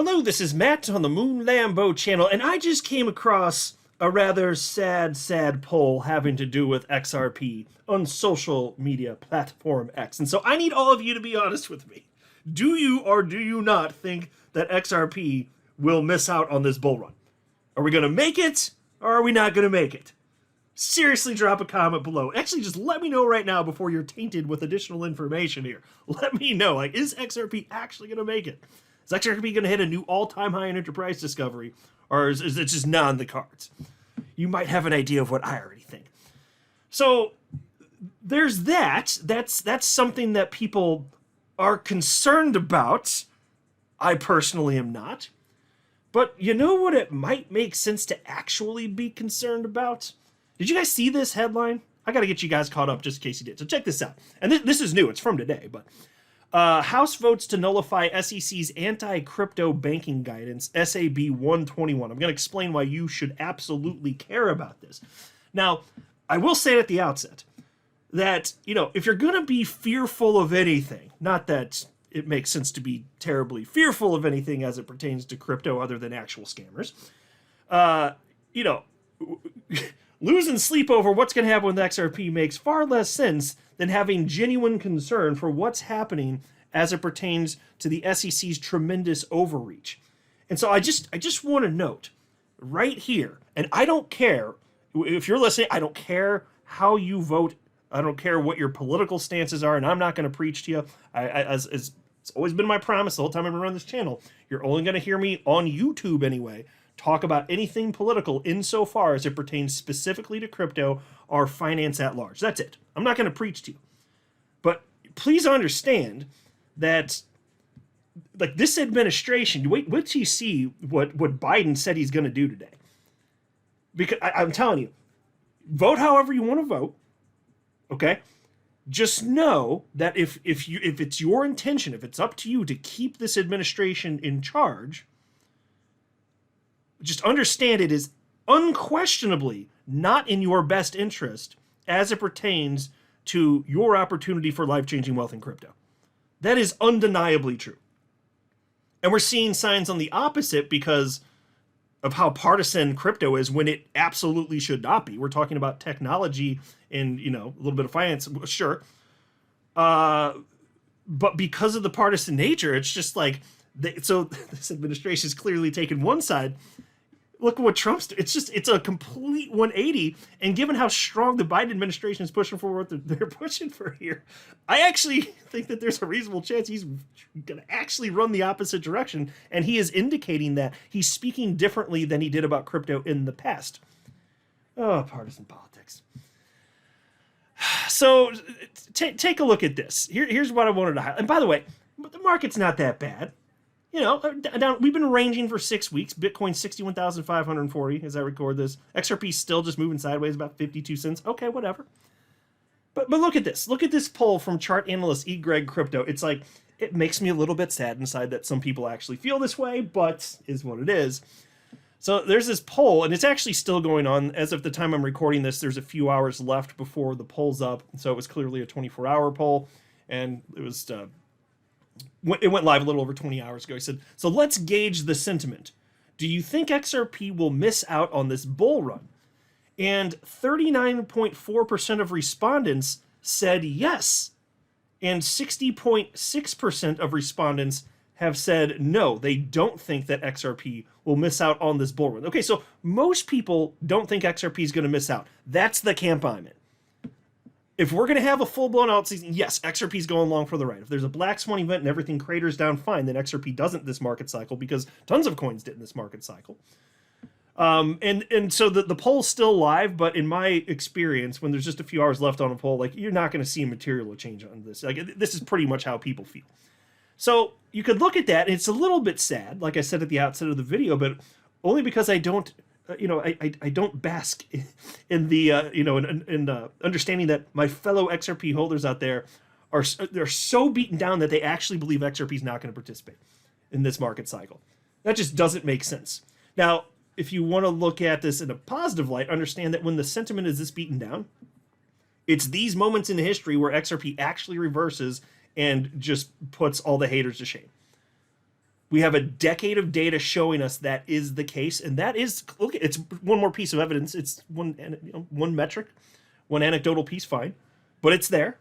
Hello, this is Matt on the Moon Lambo channel, and I just came across a rather sad poll having to do with XRP on social media platform X. And so I need all of you to be honest with me. Do you or do you not think that XRP will miss out on this bull run? Are we going to make it, or are we not going to make it? Seriously, drop a comment below. Actually, just let me know right now before you're tainted with additional information here. Let me know, like, is XRP actually going to make it? Is XRP going to hit a new all-time high in enterprise discovery, or is it just not in the cards? You might have an idea of what I already think. So there's that. That's something that people are concerned about. I personally am not. But you know what it might make sense to actually be concerned about? Did you guys see this headline? I got to get you guys caught up just in case you did. So check this out. And this is new. It's from today, but House votes to nullify SEC's anti-crypto banking guidance, SAB 121. I'm going to explain why you should absolutely care about this. Now, I will say at the outset that, if you're going to be fearful of anything, not that it makes sense to be terribly fearful of anything as it pertains to crypto other than actual scammers, losing sleep over what's going to happen with XRP makes far less sense than having genuine concern for what's happening as it pertains to the SEC's tremendous overreach. And so I just want to note right here, and I don't care if you're listening, I don't care how you vote, I don't care what your political stances are, and I'm not going to preach to you. As it's always been my promise the whole time I've been running this channel, you're only going to hear me on YouTube anyway talk about anything political insofar as it pertains specifically to crypto or finance at large. That's it. I'm not going to preach to you. But please understand that, like, this administration, wait till you see what Biden said he's going to do today. Because I'm telling you, vote however you want to vote, okay? Just know that if it's your intention, if it's up to you to keep this administration in charge, just understand it is unquestionably not in your best interest as it pertains to your opportunity for life-changing wealth in crypto. That is undeniably true. And we're seeing signs on the opposite because of how partisan crypto is when it absolutely should not be. We're talking about technology and, a little bit of finance, sure. But because of the partisan nature, it's just like, so this administration is clearly taking one side. Look at what Trump's doing. It's a complete 180. And given how strong the Biden administration is pushing for what they're pushing for here, I actually think that there's a reasonable chance he's going to actually run the opposite direction. And he is indicating that he's speaking differently than he did about crypto in the past. Oh, partisan politics. So take a look at this. Here's what I wanted to highlight. And by the way, the market's not that bad. We've been ranging for 6 weeks. Bitcoin 61,540 as I record this. XRP still just moving sideways, about 52 cents. Okay, whatever. But look at this. Look at this poll from chart analyst E. Greg Crypto. It's like, it makes me a little bit sad inside that some people actually feel this way, but is what it is. So there's this poll, and it's actually still going on. As of the time I'm recording this, there's a few hours left before the poll's up. So it was clearly a 24-hour poll, and it was... it went live a little over 20 hours ago. He said, so let's gauge the sentiment. Do you think XRP will miss out on this bull run? And 39.4% of respondents said yes. And 60.6% of respondents have said no. They don't think that XRP will miss out on this bull run. Okay, so most people don't think XRP is going to miss out. That's the camp I'm in. If we're going to have a full-blown alt season, yes, XRP is going along for the ride. If there's a black swan event and everything craters down, fine, then XRP doesn't this market cycle because tons of coins did in this market cycle. And so the poll's still live, but in my experience, when there's just a few hours left on a poll, like, you're not going to see a material change on this. Like, this is pretty much how people feel. So you could look at that, and it's a little bit sad, like I said at the outset of the video, but only because I don't... I don't bask in the understanding that my fellow XRP holders out there they're so beaten down that they actually believe XRP is not going to participate in this market cycle. That just doesn't make sense. Now, if you want to look at this in a positive light, understand that when the sentiment is this beaten down, it's these moments in history where XRP actually reverses and just puts all the haters to shame. We have a decade of data showing us that is the case, and that is, look, it's one more piece of evidence. It's one metric, one anecdotal piece, fine, but it's there.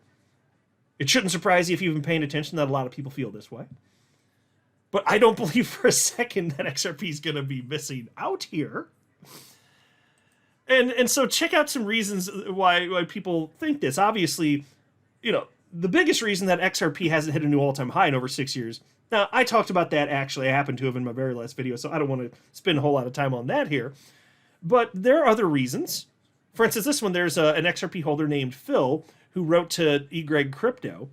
It shouldn't surprise you if you've been paying attention that a lot of people feel this way. But I don't believe for a second that XRP is going to be missing out here. And so check out some reasons why people think this. Obviously, the biggest reason that XRP hasn't hit a new all-time high in over 6 years. Now, I talked about that, actually. I happened to have in my very last video, so I don't want to spend a whole lot of time on that here. But there are other reasons. For instance, this one, there's an XRP holder named Phil who wrote to eGregCrypto.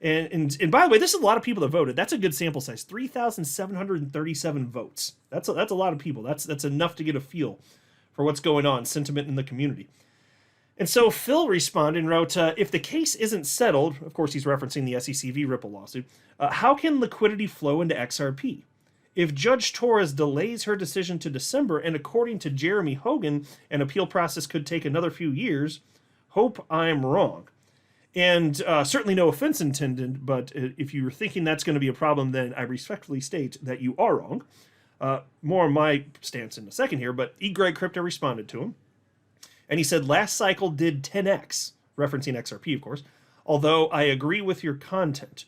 And by the way, this is a lot of people that voted. That's a good sample size, 3,737 votes. That's a lot of people. That's enough to get a feel for what's going on, sentiment in the community. And so Phil responded and wrote, if the case isn't settled, of course he's referencing the SEC v. Ripple lawsuit, how can liquidity flow into XRP? If Judge Torres delays her decision to December, and according to Jeremy Hogan, an appeal process could take another few years, hope I'm wrong. And certainly no offense intended, but if you're thinking that's going to be a problem, then I respectfully state that you are wrong. More on my stance in a second here, but eGregCrypto responded to him. And he said, last cycle did 10x, referencing XRP, of course, although I agree with your content.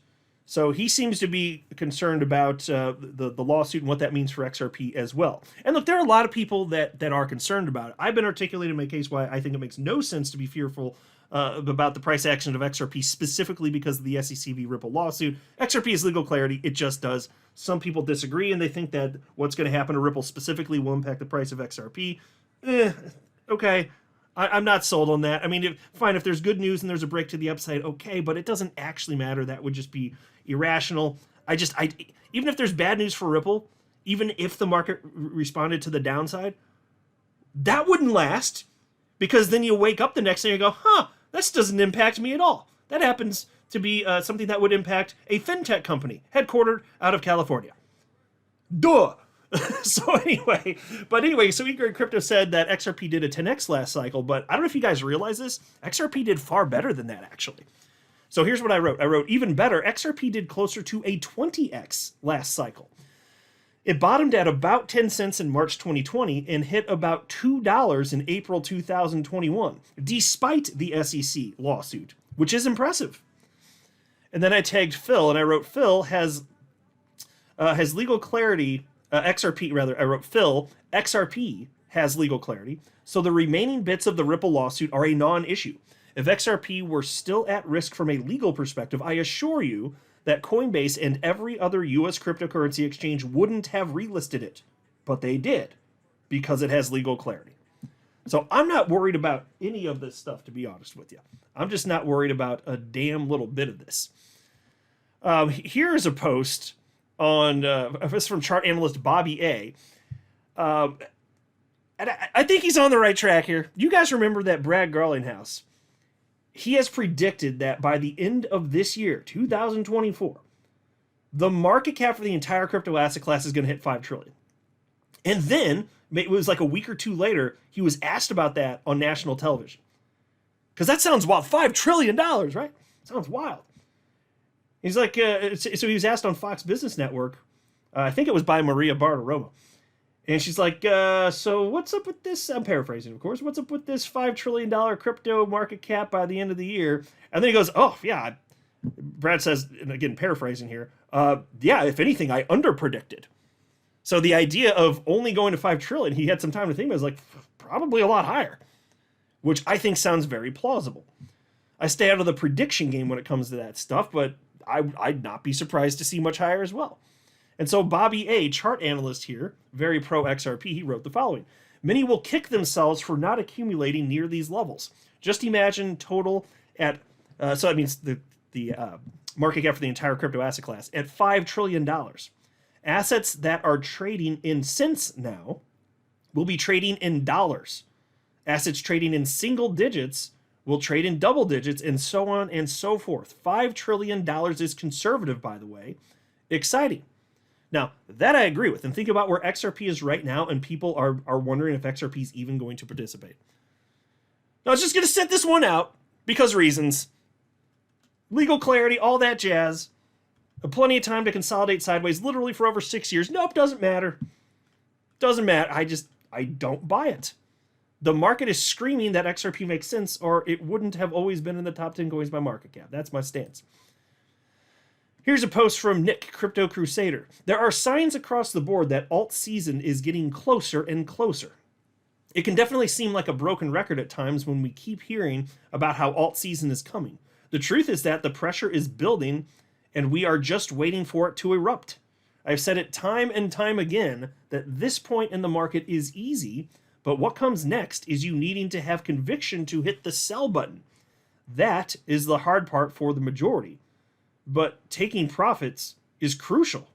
So he seems to be concerned about the lawsuit and what that means for XRP as well. And look, there are a lot of people that are concerned about it. I've been articulating my case why I think it makes no sense to be fearful about the price action of XRP, specifically because of the SEC v. Ripple lawsuit. XRP is legal clarity. It just does. Some people disagree, and they think that what's going to happen to Ripple specifically will impact the price of XRP. Okay. I'm not sold on that. I mean, fine, if there's good news and there's a break to the upside, okay, but it doesn't actually matter. That would just be irrational. Even if there's bad news for Ripple, even if the market responded to the downside, that wouldn't last, because then you wake up the next day and go, this doesn't impact me at all. That happens to be something that would impact a fintech company headquartered out of California. Duh! So anyway, so eGregCrypto said that XRP did a 10x last cycle, but I don't know if you guys realize this, XRP did far better than that, actually. So here's what I wrote. I wrote, even better, XRP did closer to a 20x last cycle. It bottomed at about 10 cents in March 2020 and hit about $2 in April 2021, despite the SEC lawsuit, which is impressive. And then I tagged Phil, and I wrote, Phil has legal clarity. XRP, rather, I wrote, Phil, XRP has legal clarity, so the remaining bits of the Ripple lawsuit are a non-issue. If XRP were still at risk from a legal perspective, I assure you that Coinbase and every other US cryptocurrency exchange wouldn't have relisted it. But they did, because it has legal clarity. So I'm not worried about any of this stuff, to be honest with you. I'm just not worried about a damn little bit of this. Here's a post on this from chart analyst Bobby A. And I think he's on the right track here. You guys remember that Brad Garlinghouse? He has predicted that by the end of this year, 2024, the market cap for the entire crypto asset class is going to hit $5 trillion. And then, it was like a week or two later, he was asked about that on national television. Because that sounds wild. $5 trillion, right? Sounds wild. He's like, so he was asked on Fox Business Network, I think it was by Maria Bartiromo. And she's like, so what's up with this? I'm paraphrasing, of course. What's up with this $5 trillion crypto market cap by the end of the year? And then he goes, oh, yeah. Brad says, and again, paraphrasing here, yeah, if anything, I underpredicted. So the idea of only going to $5 trillion, he had some time to think about it, was like, probably a lot higher, which I think sounds very plausible. I stay out of the prediction game when it comes to that stuff, but I'd not be surprised to see much higher as well. And so Bobby A., chart analyst here, very pro XRP, he wrote the following. Many will kick themselves for not accumulating near these levels. Just imagine total at, so that means the market cap for the entire crypto asset class, at $5 trillion. Assets that are trading in cents now will be trading in dollars. Assets trading in single digits will trade in double digits, and so on and so forth. $5 trillion is conservative, by the way. Exciting. Now, that I agree with. And think about where XRP is right now, and people are wondering if XRP is even going to participate. Now, I was just going to set this one out because reasons. Legal clarity, all that jazz. Plenty of time to consolidate sideways, literally for over 6 years. Nope, doesn't matter. Doesn't matter. I don't buy it. The market is screaming that XRP makes sense, or it wouldn't have always been in the top 10 coins by market cap. That's my stance. Here's a post from Nick, Crypto Crusader. There are signs across the board that Altseason is getting closer and closer. It can definitely seem like a broken record at times when we keep hearing about how Altseason is coming. The truth is that the pressure is building, and we are just waiting for it to erupt. I've said it time and time again that this point in the market is easy, but what comes next is you needing to have conviction to hit the sell button. That is the hard part for the majority. But taking profits is crucial.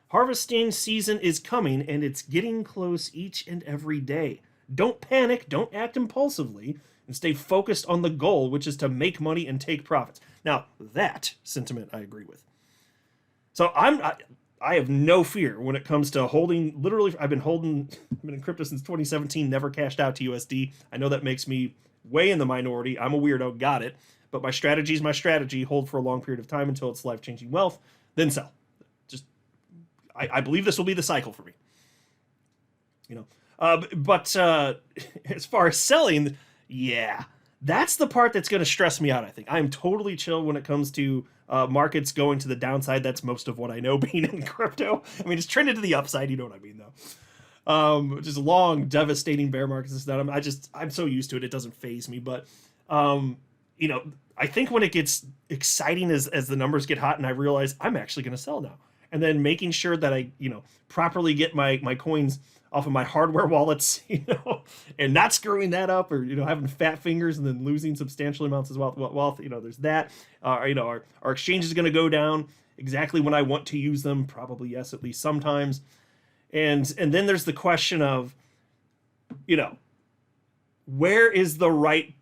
Harvesting season is coming, and it's getting close each and every day. Don't panic, don't act impulsively, and stay focused on the goal, which is to make money and take profits. Now, that sentiment I agree with. So I have no fear when it comes to holding. Literally, I've been in crypto since 2017, never cashed out to USD. I know that makes me way in the minority. I'm a weirdo, got it. But my strategy is my strategy. Hold for a long period of time until it's life-changing wealth, then sell. I believe this will be the cycle for me. But as far as selling, yeah, that's the part that's going to stress me out, I think. I'm totally chill when it comes to markets going to the downside. That's most of what I know being in crypto. I mean, it's trended to the upside. You know what I mean, though. Just long, devastating bear markets. I'm so used to it. It doesn't faze me. But, I think when it gets exciting as the numbers get hot and I realize I'm actually going to sell now. And then making sure that I, properly get my coins off of my hardware wallets, and not screwing that up or, having fat fingers and then losing substantial amounts of wealth. There's that. Our exchange is going to go down exactly when I want to use them. Probably yes, at least sometimes. And then there's the question of, where is the right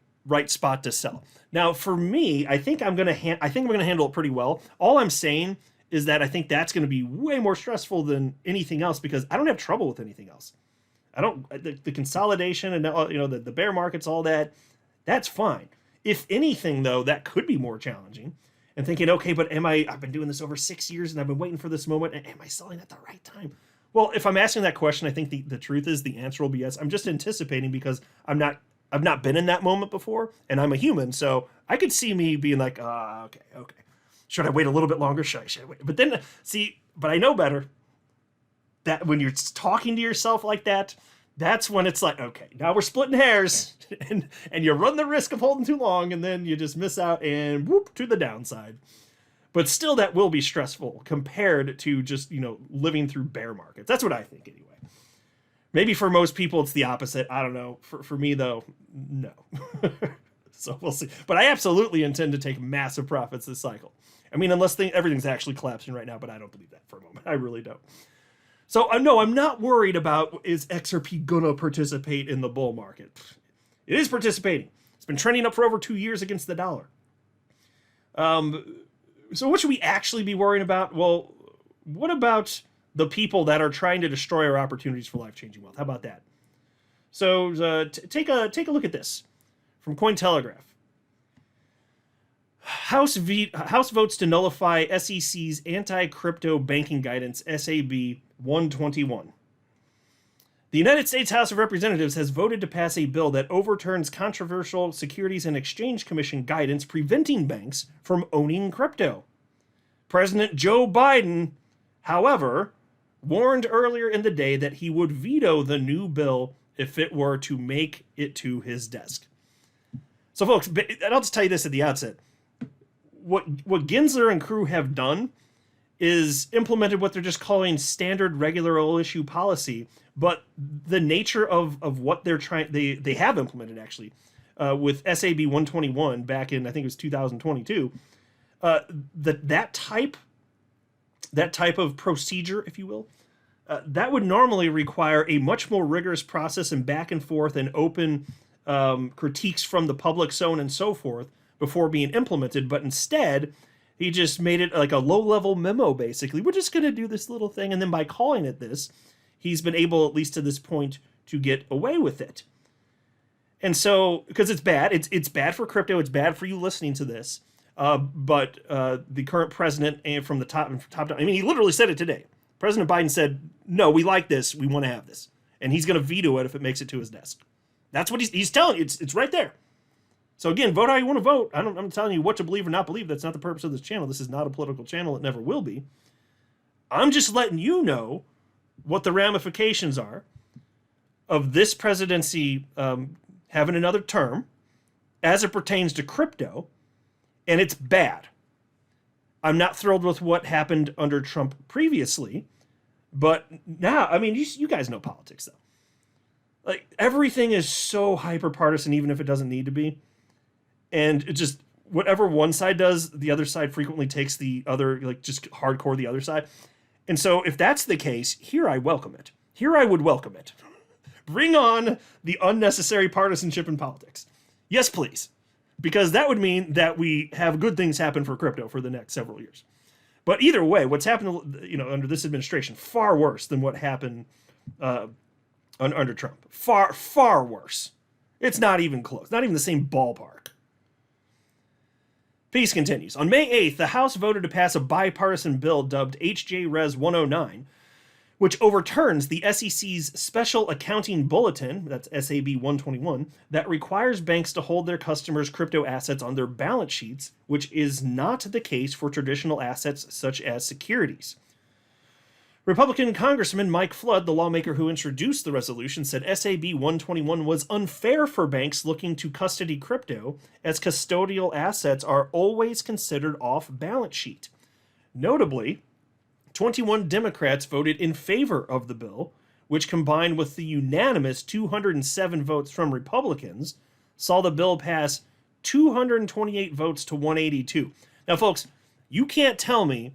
spot to sell? Now, for me, I think I'm going to handle it pretty well. All I'm saying is that I think that's going to be way more stressful than anything else because I don't have trouble with anything else. The consolidation and the bear markets, all that's fine. If anything, though, that could be more challenging. And thinking, okay, but I've been doing this over 6 years and I've been waiting for this moment. Am I selling at the right time? Well, if I'm asking that question, I think the truth is the answer will be yes. I'm just anticipating because I've not been in that moment before, and I'm a human, so I could see me being like, okay. Should I wait a little bit longer? Should I wait? But then, but I know better. That when you're talking to yourself like that, that's when it's like, okay, now we're splitting hairs, and you run the risk of holding too long, and then you just miss out and whoop to the downside. But still, that will be stressful compared to just, living through bear markets. That's what I think anyway. Maybe for most people, it's the opposite. I don't know. For me, though, no. So we'll see. But I absolutely intend to take massive profits this cycle. I mean, unless everything's actually collapsing right now, but I don't believe that for a moment. I really don't. So, no, I'm not worried about is XRP going to participate in the bull market. It is participating. It's been trending up for over 2 years against the dollar. So what should we actually be worrying about? Well, what about the people that are trying to destroy our opportunities for life-changing wealth? How about that? So take a look at this from Cointelegraph. House votes to nullify SEC's anti-crypto banking guidance, SAB 121. The United States House of Representatives has voted to pass a bill that overturns controversial Securities and Exchange Commission guidance preventing banks from owning crypto. President Joe Biden, however, warned earlier in the day that he would veto the new bill if it were to make it to his desk. So, folks, and I'll just tell you this at the outset. What Gensler and crew have done is implemented what they're just calling standard regular old issue policy, but the nature of what they're trying, they have implemented actually, with SAB 121 back in, I think it was 2022, that type of procedure, if you will, that would normally require a much more rigorous process and back and forth and open critiques from the public, so on and so forth, before being implemented. But instead, he just made it like a low-level memo, basically. We're just going to do this little thing, and then by calling it this, he's been able, at least to this point, to get away with it. And so, because it's bad, it's bad for crypto, it's bad for you listening to this. But the current president, and from the top down, I mean, he literally said it today. President Biden said, no, we like this. We want to have this. And he's going to veto it if it makes it to his desk. That's what he's telling you. It's right there. So again, vote how you want to vote. I'm telling you what to believe or not believe. That's not the purpose of this channel. This is not a political channel. It never will be. I'm just letting you know what the ramifications are of this presidency having another term as it pertains to crypto, and it's bad. I'm not thrilled with what happened under Trump previously, but now, I mean, you guys know politics, though. Like, everything is so hyper-partisan, even if it doesn't need to be. And it just, whatever one side does, the other side frequently takes the other, like, just hardcore the other side. And so if that's the case, here I welcome it. Here I would welcome it. Bring on the unnecessary partisanship in politics. Yes, please. Because that would mean that we have good things happen for crypto for the next several years. But either way, what's happened, under this administration, far worse than what happened under Trump. Far, far worse. It's not even close. Not even the same ballpark. Peace continues. On May 8th, the House voted to pass a bipartisan bill dubbed HJ Res 109, which overturns the SEC's Special Accounting Bulletin, that's SAB 121, that requires banks to hold their customers' crypto assets on their balance sheets, which is not the case for traditional assets such as securities. Republican Congressman Mike Flood, the lawmaker who introduced the resolution, said SAB 121 was unfair for banks looking to custody crypto, as custodial assets are always considered off balance sheet. Notably, 21 Democrats voted in favor of the bill, which combined with the unanimous 207 votes from Republicans, saw the bill pass 228 votes to 182. Now, folks, you can't tell me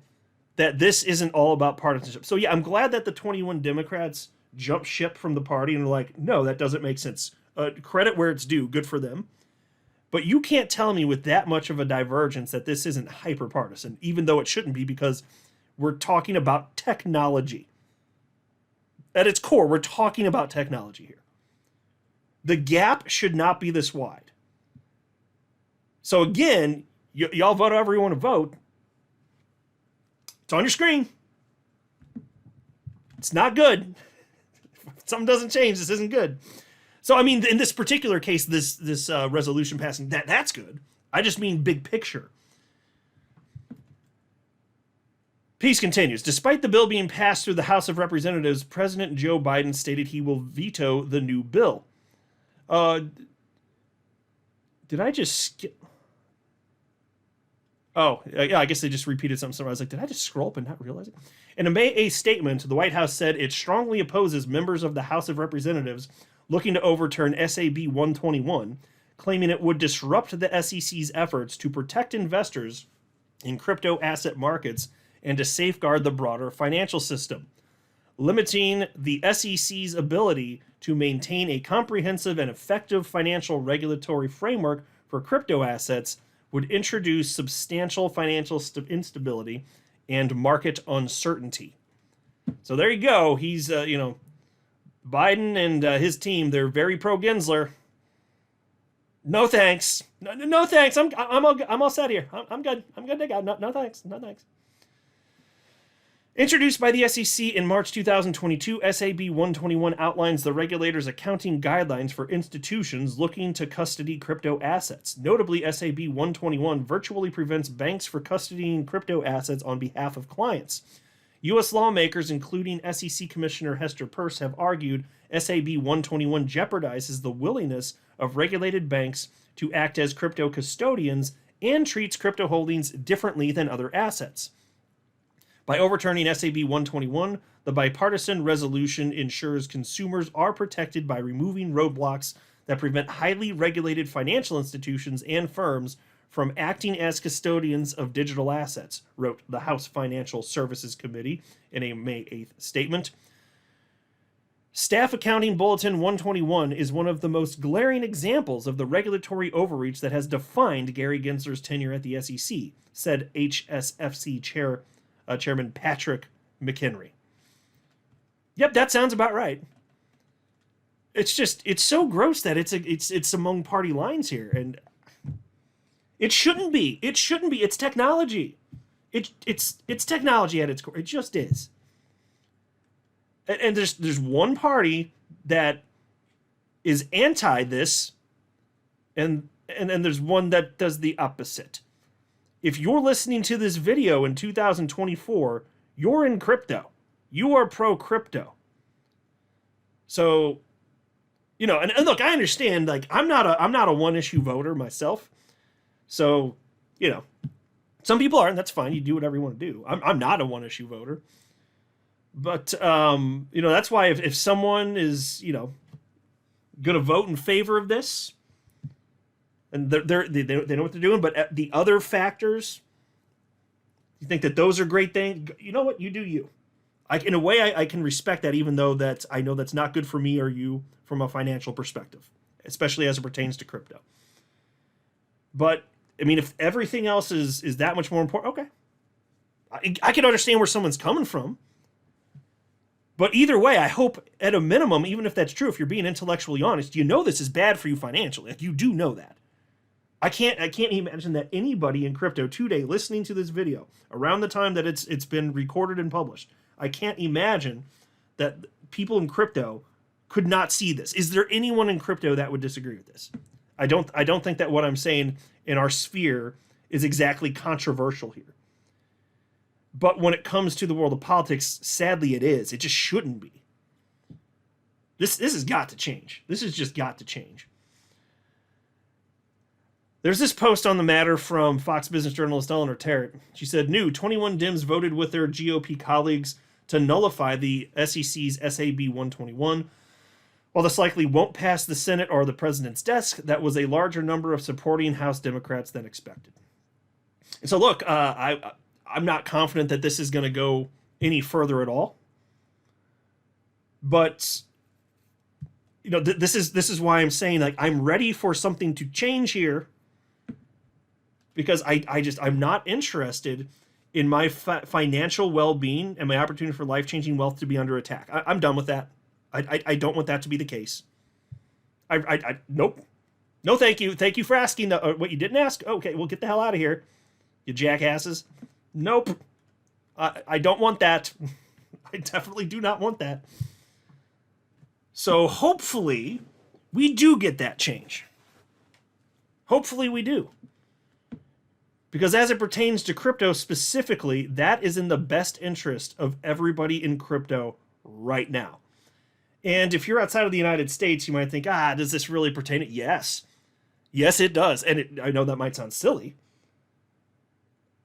that this isn't all about partisanship. So yeah, I'm glad that the 21 Democrats jumped ship from the party and were like, no, that doesn't make sense. Credit where it's due. Good for them. But you can't tell me with that much of a divergence that this isn't hyper-partisan, even though it shouldn't be, because we're talking about technology. At its core, we're talking about technology here. The gap should not be this wide. So again, y'all vote however you want to vote. It's on your screen. It's not good. If something doesn't change, this isn't good. So, I mean, in this particular case, this resolution passing, that's good. I just mean big picture. Peace continues. Despite the bill being passed through the House of Representatives, President Joe Biden stated he will veto the new bill. Did I just skip? Oh, yeah, I guess they just repeated something. So I was like, did I just scroll up and not realize it? In a May 8th statement, the White House said it strongly opposes members of the House of Representatives looking to overturn SAB 121, claiming it would disrupt the SEC's efforts to protect investors in crypto asset markets and to safeguard the broader financial system. Limiting the SEC's ability to maintain a comprehensive and effective financial regulatory framework for crypto assets would introduce substantial financial instability and market uncertainty. So there you go. He's, Biden and his team, they're very pro-Gensler. No thanks. No thanks. I'm all set here. I'm good. I'm good to go. No thanks. No thanks. Introduced by the SEC in March 2022, SAB 121 outlines the regulator's accounting guidelines for institutions looking to custody crypto assets. Notably, SAB 121 virtually prevents banks from custodying crypto assets on behalf of clients. U.S. lawmakers, including SEC Commissioner Hester Peirce, have argued SAB 121 jeopardizes the willingness of regulated banks to act as crypto custodians and treats crypto holdings differently than other assets. By overturning SAB 121, the bipartisan resolution ensures consumers are protected by removing roadblocks that prevent highly regulated financial institutions and firms from acting as custodians of digital assets, wrote the House Financial Services Committee in a May 8th statement. Staff Accounting Bulletin 121 is one of the most glaring examples of the regulatory overreach that has defined Gary Gensler's tenure at the SEC, said HSFC Chairman Patrick McHenry. Yep, that sounds about right. It's so gross that it's among party lines here, and It shouldn't be. It shouldn't be. It's technology. It's technology at its core. It just is. And there's one party that is anti this, and there's one that does the opposite. If you're listening to this video in 2024, you're in crypto. You are pro crypto. So, and look, I understand, like, I'm not a one issue voter myself. So, some people are, and that's fine. You do whatever you want to do. I'm not a one issue voter. But that's why if someone is, going to vote in favor of this, and they know what they're doing, but the other factors, you think that those are great things, you know what? You do you. In a way, I can respect that, even though I know that's not good for me or you from a financial perspective, especially as it pertains to crypto. But, I mean, if everything else is that much more important, okay. I can understand where someone's coming from. But either way, I hope at a minimum, even if that's true, if you're being intellectually honest, this is bad for you financially. Like, you do know that. I can't imagine that anybody in crypto today listening to this video around the time that it's been recorded and published, I can't imagine that people in crypto could not see this. Is there anyone in crypto that would disagree with this? I don't think that what I'm saying in our sphere is exactly controversial here. But when it comes to the world of politics, sadly it is. It just shouldn't be. This has got to change. This has just got to change. There's this post on the matter from Fox Business journalist Eleanor Terrett. She said, new 21 Dems voted with their GOP colleagues to nullify the SEC's SAB 121. While this likely won't pass the Senate or the president's desk, that was a larger number of supporting House Democrats than expected. And so look, I'm not confident that this is going to go any further at all. But this is why I'm saying, like, I'm ready for something to change here, because I'm not interested in my financial well-being and my opportunity for life-changing wealth to be under attack. I'm done with that. I don't want that to be the case. Nope. No, thank you. Thank you for asking what you didn't ask. Okay, well, get the hell out of here, you jackasses. Nope. I don't want that. I definitely do not want that. So hopefully we do get that change. Hopefully we do. Because as it pertains to crypto specifically, that is in the best interest of everybody in crypto right now. And if you're outside of the United States, you might think, does this really pertain to? Yes. Yes, it does. And I know that might sound silly.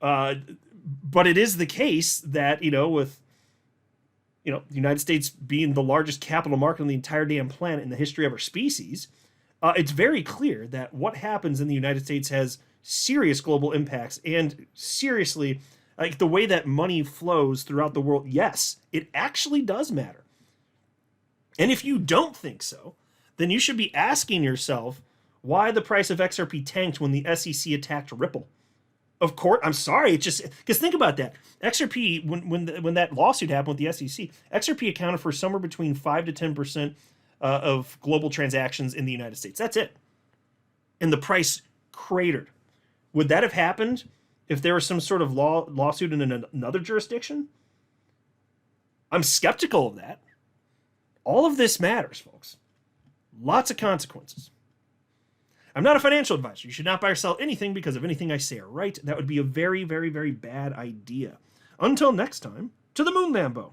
But it is the case that, with, the United States being the largest capital market on the entire damn planet in the history of our species, it's very clear that what happens in the United States has serious global impacts, and seriously, like, the way that money flows throughout the world, yes, it actually does matter. And if you don't think so, then you should be asking yourself why the price of XRP tanked when the SEC attacked Ripple. Of course, I'm sorry. It's just because think about that. XRP, when that lawsuit happened with the SEC, XRP accounted for somewhere between 5 to 10% of global transactions in the United States. That's it. And the price cratered. Would that have happened if there was some sort of lawsuit in another jurisdiction? I'm skeptical of that. All of this matters, folks. Lots of consequences. I'm not a financial advisor. You should not buy or sell anything because of anything I say or write. That would be a very, very, very bad idea. Until next time, to the moon, Lambo.